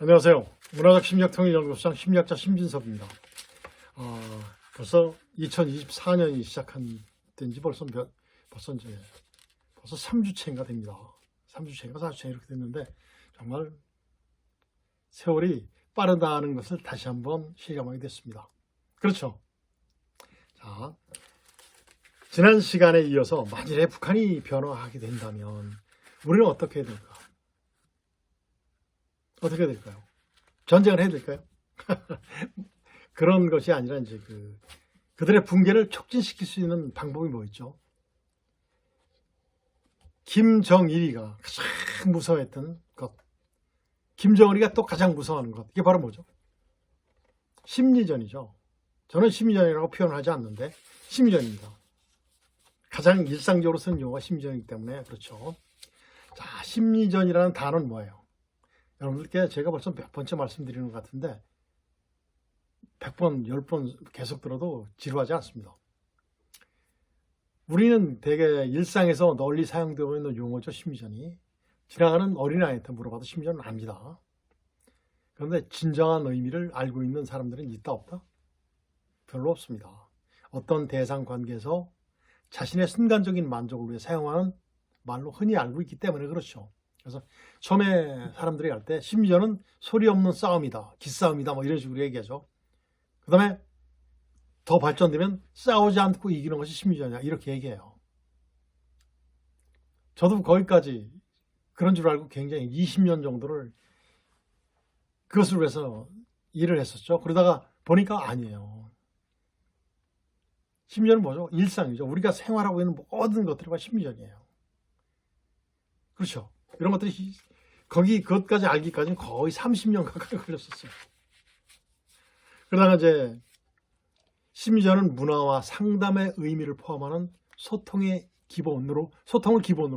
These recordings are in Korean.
안녕하세요. 문화적 심리학통일연구소장 심리학자 심진섭입니다. 벌써 2024년이 시작한 된지 벌써 3주째인가 됩니다. 3주째인가 4주째 이렇게 됐는데 정말 세월이 빠르다는 것을 다시 한번 실감하게 됐습니다. 그렇죠. 자, 지난 시간에 이어서 만일에 북한이 변화하게 된다면 우리는 어떻게 해야 될까? 어떻게 될까요? 전쟁을 해야 될까요? 그런 것이 아니라 이제 그들의 붕괴를 촉진시킬 수 있는 방법이 뭐 있죠? 김정일이가 가장 무서워했던 것, 김정은이가 또 가장 무서워하는 것, 이게 바로 뭐죠? 심리전이죠. 저는 심리전이라고 표현하지 않는데 심리전입니다. 가장 일상적으로 쓰는 용어가 심리전이기 때문에 그렇죠. 자, 심리전이라는 단어는 뭐예요? 여러분들께 제가 벌써 몇 번째 말씀드리는 것 같은데 100번, 10번 계속 들어도 지루하지 않습니다. 우리는 대개 일상에서 널리 사용되고 있는 용어죠. 심리전이. 지나가는 어린아이한테 물어봐도 심리전은 압니다. 그런데 진정한 의미를 알고 있는 사람들은 있다 없다? 별로 없습니다. 어떤 대상 관계에서 자신의 순간적인 만족을 위해 사용하는 말로 흔히 알고 있기 때문에 그렇죠. 그래서 처음에 사람들이 할 때 심리전은 소리 없는 싸움이다, 기싸움이다 뭐 이런 식으로 얘기하죠. 그 다음에 더 발전되면 싸우지 않고 이기는 것이 심리전이야 이렇게 얘기해요. 저도 거기까지 그런 줄 알고 굉장히 20년 정도를 그것을 위해서 일을 했었죠. 그러다가 보니까 아니에요. 심리전은 뭐죠? 일상이죠. 우리가 생활하고 있는 모든 것들이 다 심리전이에요. 그렇죠. 이런 것들이 그것까지 알기까지는 거의 30년 가까이 걸렸었어요. 그러다가 이제 심리전은 문화와 상담의 의미를 포함하는 소통을 기본으로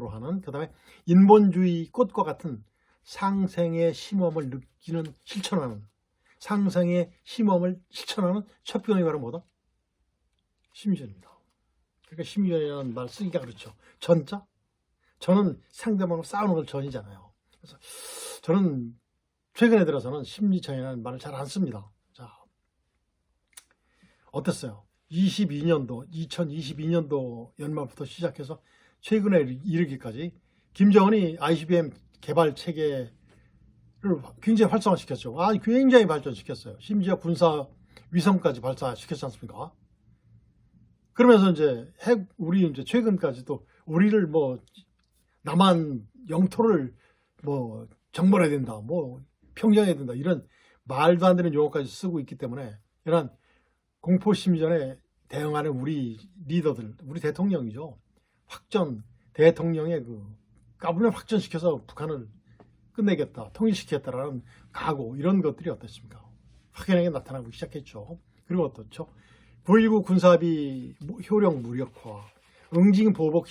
하는, 그 다음에 인본주의 꽃과 같은 상생의 심엄을 실천하는 첫 비용이 바로 뭐다? 심리전입니다. 그러니까 심리전이라는 말 쓰기가 그렇죠. 전자? 저는 상대방과 싸우는 걸 전이잖아요. 그래서 저는 최근에 들어서는 심리전이라는 말을 잘 안 씁니다. 자, 어땠어요? 2022년도 연말부터 시작해서 최근에 이르기까지 김정은이 ICBM 개발 체계를 굉장히 활성화시켰죠. 굉장히 발전시켰어요. 심지어 군사 위성까지 발사시켰지 않습니까? 그러면서 이제 우리 이제 최근까지도 우리를 남한 영토를 정벌해야 된다, 평정해야 된다, 이런 말도 안 되는 용어까지 쓰고 있기 때문에 이런 공포 심리전에 대응하는 우리 리더들, 우리 대통령이죠. 대통령의 까불면 확전시켜서 북한을 끝내겠다, 통일시키겠다라는 각오, 이런 것들이 어떻습니까? 확연하게 나타나고 시작했죠. 그리고 어떻죠? 9.19 군사합의 효력 무력화, 응징 보복,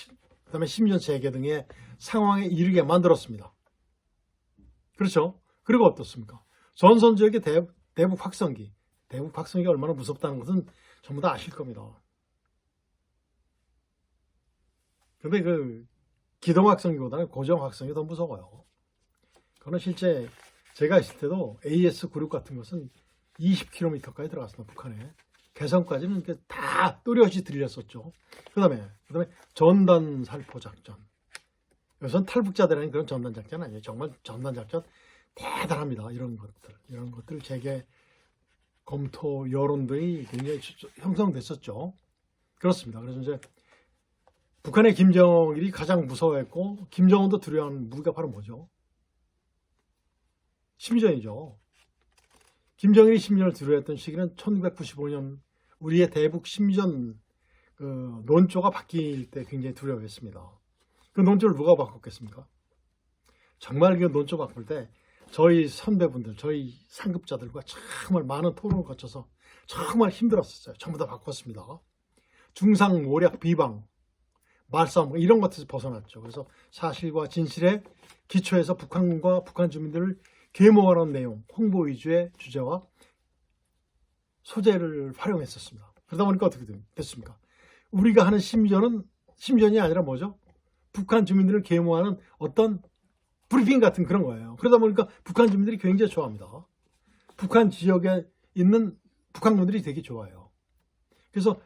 그다음에 심리전 재개 등의 상황에 이르게 만들었습니다. 그렇죠? 그리고 어떻습니까? 전선 지역의 대북 확성기가 얼마나 무섭다는 것은 전부 다 아실 겁니다. 그런데 기동 확성기보다는 고정 확성이 더 무서워요. 그거는 실제 제가 있을 때도 AS96 같은 것은 20km까지 들어갔습니다. 북한에. 개성까지는 다 또렷이 들렸었죠. 그 다음에 전단 살포 작전. 여기서는 탈북자들에는 그런 전단 작전 아니에요. 정말 전단 작전 대단합니다. 이런 것들 재개 검토 여론들이 굉장히 형성됐었죠. 그렇습니다. 그래서 이제 북한의 김정일이 가장 무서워했고 김정은도 두려워하는 무기가 바로 뭐죠? 심리전이죠. 김정일이 심리전을 두려워했던 시기는 1995년 우리의 대북 심리전 논조가 바뀔 때 굉장히 두려워했습니다. 그 논조를 누가 바꿨겠습니까? 정말 그 논조 바꿀 때 저희 선배분들, 저희 상급자들과 정말 많은 토론을 거쳐서 정말 힘들었었어요. 전부 다 바꿨습니다. 중상 모략 비방, 말싸움 이런 것에서 벗어났죠. 그래서 사실과 진실의 기초에서 북한과 북한 주민들을 계모하는 내용, 홍보 위주의 주제와 소재를 활용했었습니다. 그러다 보니까 어떻게 됐습니까? 우리가 하는 심리전이 아니라 뭐죠? 북한 주민들을 계모하는 어떤 브리핑 같은 그런 거예요. 그러다 보니까 북한 주민들이 굉장히 좋아합니다. 북한 지역에 있는 북한군들이 되게 좋아요. 그래서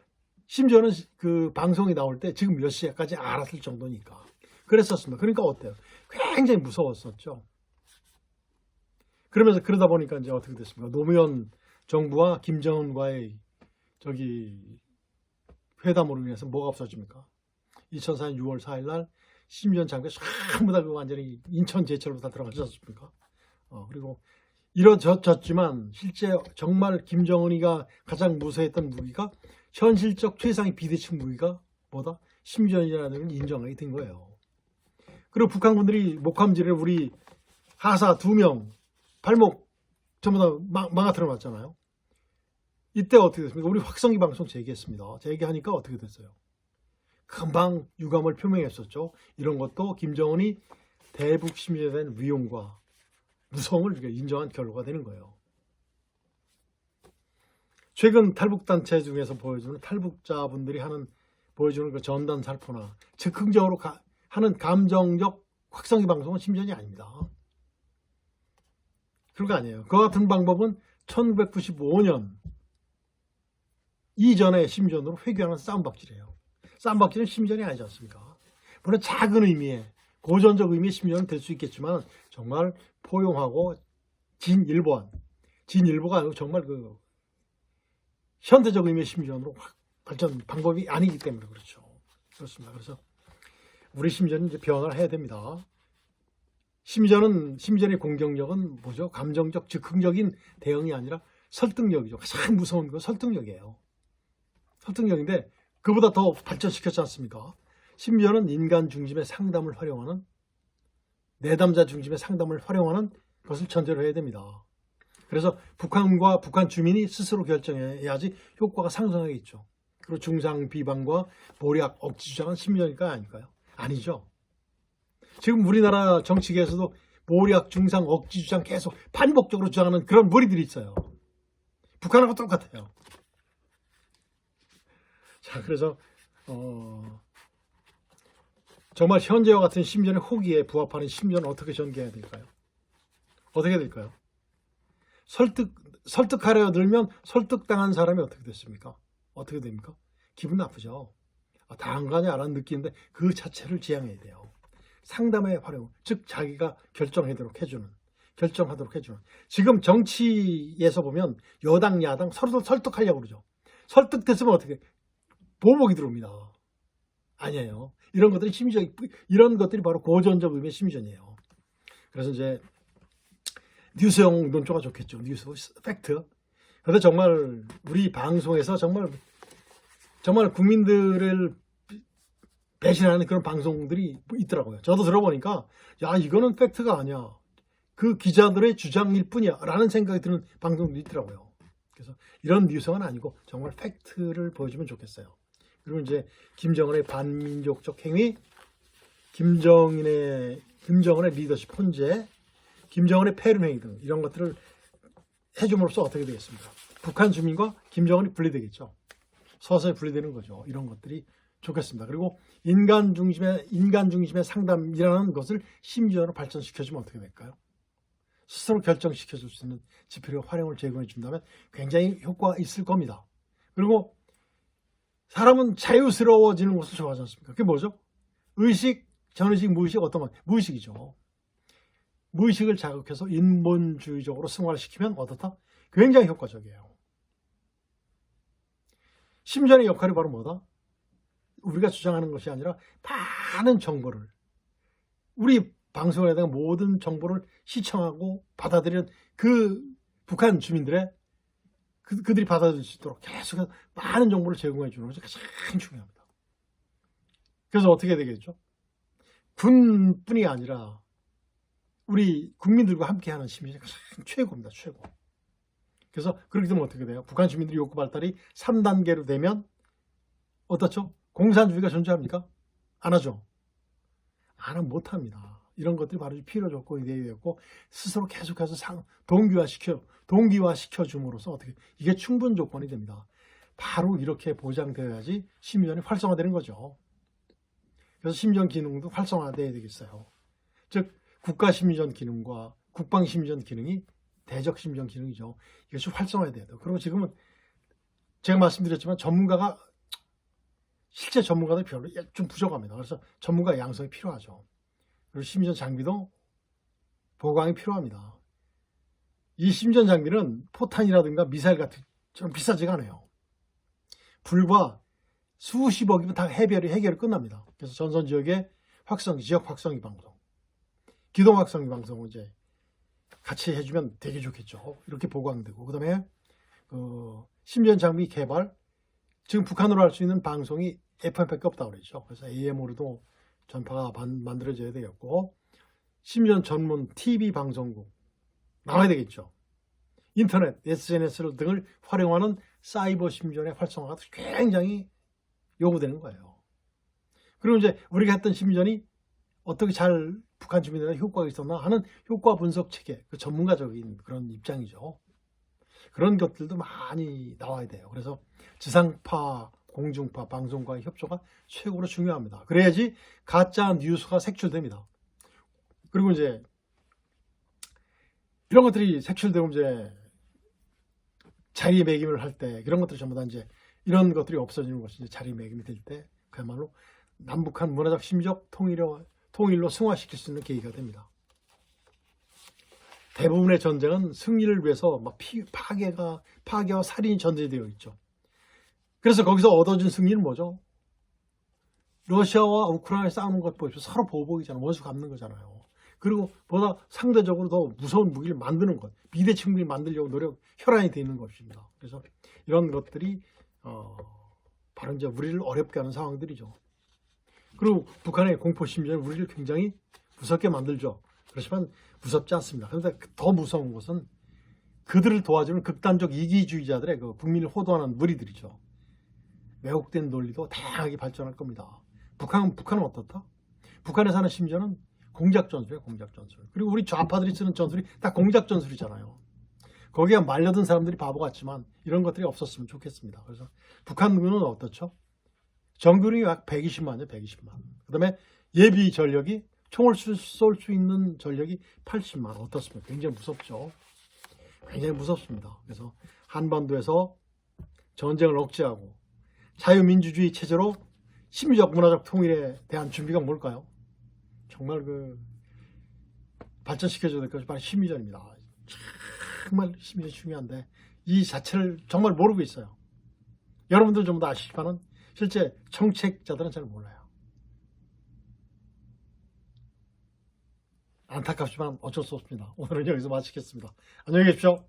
심지어는 그 방송이 나올 때 지금 몇 시까지 알았을 정도니까 그랬었습니다. 그러니까 어때요? 굉장히 무서웠었죠. 그러면서 그러다 보니까 이제 어떻게 됐습니까? 노무현 정부와 김정은과의 회담으로 인해서 뭐가 없어집니까? 2004년 6월 4일 날 심지현 장군이 전부 다 완전히 인천 제철로 다 들어가지 않습니까? 그리고 이뤄졌지만 실제 정말 김정은이가 가장 무서워했던 무기가 현실적 최상의 비대칭 무기가 뭐다? 심지현이라는 걸 인정하게 된 거예요. 그리고 북한군들이 목함지를 우리 하사 2명 발목 전부 다 망아뜨려 놨잖아요. 이때 어떻게 됐습니까? 우리 확성기 방송 재개했습니다. 재개하니까 어떻게 됐어요? 금방 유감을 표명했었죠. 이런 것도 김정은이 대북 심리에 대한 위용과 무서움을 인정한 결과가 되는 거예요. 최근 탈북단체 중에서 보여주는 탈북자분들이 보여주는 그 전단 살포나 즉흥적으로 하는 감정적 확성기 방송은 심전이 아닙니다. 그런 거 아니에요. 그 같은 방법은 1995년 이전의 심전으로 회귀하는 싸움박질이에요. 싸움박질은 심전이 아니지 않습니까? 물론 작은 의미의 고전적 의미의 심전은 될 수 있겠지만 정말 포용하고 진일보가 아니고 정말 그 현대적 의미의 심전으로 발전 방법이 아니기 때문에 그렇죠. 그렇습니다. 그래서 우리 심전은 이제 변화를 해야 됩니다. 심전의 공격력은 뭐죠? 감정적 즉흥적인 대응이 아니라 설득력이죠. 가장 무서운 건 설득력이에요. 설득력인데 그보다 더 발전시켰지 않습니까? 심지어는 인간 중심의 상담을 활용하는 내담자 중심의 상담을 활용하는 것을 전제로 해야 됩니다. 그래서 북한과 북한 주민이 스스로 결정해야지 효과가 상승하겠죠. 그리고 중상 비방과 모략 억지 주장은 심리니까 아닐까요? 아니죠. 지금 우리나라 정치계에서도 모략 중상 억지 주장 계속 반복적으로 주장하는 그런 무리들이 있어요. 북한하고 똑같아요. 자, 그래서 정말 현재와 같은 심전의 호기에 부합하는 심전은 어떻게 전개해야 될까요? 어떻게 될까요? 설득하려 들면 설득당한 사람이 어떻게 됐습니까? 어떻게 됩니까? 기분 나쁘죠. 당한 거 아니야라는 느끼는데 그 자체를 지향해야 돼요. 상담의 활용, 즉 자기가 결정하도록 해주는. 지금 정치에서 보면 여당, 야당 서로 설득하려고 그러죠. 설득됐으면 어떻게? 보복이 들어옵니다. 아니에요. 이런 것들이 바로 고전적 의미의 심리전이에요. 그래서 이제 뉴스용 논조가 좋겠죠. 뉴스, 팩트. 그런데 정말 우리 방송에서 정말 국민들을 배신하는 그런 방송들이 있더라고요. 저도 들어보니까 야, 이거는 팩트가 아니야. 그 기자들의 주장일 뿐이야 라는 생각이 드는 방송도 있더라고요. 그래서 이런 뉴스는 아니고 정말 팩트를 보여주면 좋겠어요. 그리고 이제 김정은의 반민족적 행위, 김정은의 리더십 혼재, 김정은의 폐륜 행위 등 이런 것들을 해줌으로써 어떻게 되겠습니까? 북한 주민과 김정은이 분리되겠죠. 서서히 분리되는 거죠. 이런 것들이 좋겠습니다. 그리고 인간 중심의 상담이라는 것을 심지어로 발전시켜주면 어떻게 될까요? 스스로 결정시켜줄 수 있는 지표력 활용을 제공해 준다면 굉장히 효과가 있을 겁니다. 그리고 사람은 자유스러워지는 것을 좋아하지 않습니까? 그게 뭐죠? 의식, 전의식, 무의식, 어떤 말? 무의식이죠. 무의식을 자극해서 인본주의적으로 승화시키면 어떻다? 굉장히 효과적이에요. 심전의 역할이 바로 뭐다? 우리가 주장하는 것이 아니라 많은 정보를, 우리 방송에 대한 모든 정보를 시청하고 받아들이는 그 북한 주민들의 그들이 받아들일 수 있도록 계속해서 많은 정보를 제공해 주는 것이 가장 중요합니다. 그래서 어떻게 되겠죠? 군뿐이 아니라 우리 국민들과 함께하는 시민이 가장 최고입니다. 최고. 그래서 그렇게 되면 어떻게 돼요? 북한 주민들의 욕구 발달이 3단계로 되면 어떻죠? 공산주의가 존재합니까? 안 하죠. 안 하면 못합니다. 이런 것들이 바로 필요적고 이되었고 스스로 계속해서 동기화시켜 줌으로써 어떻게 이게 충분 조건이 됩니다. 바로 이렇게 보장되어야지 심전이 활성화되는 거죠. 그래서 심전 기능도 활성화돼야 되겠어요. 즉 국가심리전 기능과 국방심리전 기능이 대적심리전 기능이죠. 이것이 활성화돼야 돼요. 그리고 지금은 제가 말씀드렸지만 실제 전문가들 별로 좀 부족합니다. 그래서 전문가 양성이 필요하죠. 그리고 심리전 장비도 보강이 필요합니다. 이 심리전 장비는 포탄이라든가 미사일 같은 좀 비싸지가 않아요. 불과 수십억이면 다 해결이 끝납니다. 그래서 전선 지역의 지역 확성기 방송, 기동 확성기 방송을 이제 같이 해주면 되게 좋겠죠. 이렇게 보강되고, 그 다음에 심리전 장비 개발, 지금 북한으로 할 수 있는 방송이 FM밖에 없다고 그러죠. 그래서 AM으로도 전파가 만들어져야 되겠고, 심리전 전문 TV 방송국 나와야 되겠죠. 인터넷, SNS 등을 활용하는 사이버 심리전의 활성화가 굉장히 요구되는 거예요. 그리고 이제 우리가 했던 심리전이 어떻게 잘 북한 주민들한테 효과가 있었나 하는 효과 분석 체계, 그 전문가적인 그런 입장이죠. 그런 것들도 많이 나와야 돼요. 그래서 지상파, 공중파, 방송과의 협조가 최고로 중요합니다. 그래야지 가짜 뉴스가 색출됩니다. 그리고 이제 이런 것들이 색출되고 이제 자리매김을 할 때 이런 것들이 전부 다 이제 이런 것들이 없어지는 것이 이제 자리매김이 될 때 그야말로 남북한 문화적 심리적 통일로 승화시킬 수 있는 계기가 됩니다. 대부분의 전쟁은 승리를 위해서 막 파괴와 살인이 전제되어 있죠. 그래서 거기서 얻어진 승리는 뭐죠? 러시아와 우크라이나에 싸우는 것 보십시오. 서로 보복이잖아요. 원수 갚는 거잖아요. 그리고 보다 상대적으로 더 무서운 무기를 만드는 것, 비대칭 무기를 만들려고 혈안이 되어 있는 것입니다. 그래서 이런 것들이 바로 이제 우리를 어렵게 하는 상황들이죠. 그리고 북한의 공포심리는 우리를 굉장히 무섭게 만들죠. 그렇지만 무섭지 않습니다. 그런데 더 무서운 것은 그들을 도와주는 극단적 이기주의자들의 그 국민을 호도하는 무리들이죠. 왜곡된 논리도 다양하게 발전할 겁니다. 북한은 어떻다? 북한에 사는 심지어는 공작 전술이에요. 공작 전술. 그리고 우리 좌파들이 쓰는 전술이 다 공작 전술이잖아요. 거기에 말려든 사람들이 바보 같지만 이런 것들이 없었으면 좋겠습니다. 그래서 북한군은 어떻죠? 정규군이 약 120만이에요. 120만. 그 다음에 예비 전력이 총을 쏠 수 있는 전력이 80만. 어떻습니까? 굉장히 무섭죠. 굉장히 무섭습니다. 그래서 한반도에서 전쟁을 억제하고 자유민주주의 체제로 심리적 문화적 통일에 대한 준비가 뭘까요? 정말 발전시켜줘야 될 것이 바로 심리전입니다. 정말 심리전이 중요한데 이 자체를 정말 모르고 있어요. 여러분들 좀 더 아시지만은 실제 정책자들은 잘 몰라요. 안타깝지만 어쩔 수 없습니다. 오늘은 여기서 마치겠습니다. 안녕히 계십시오.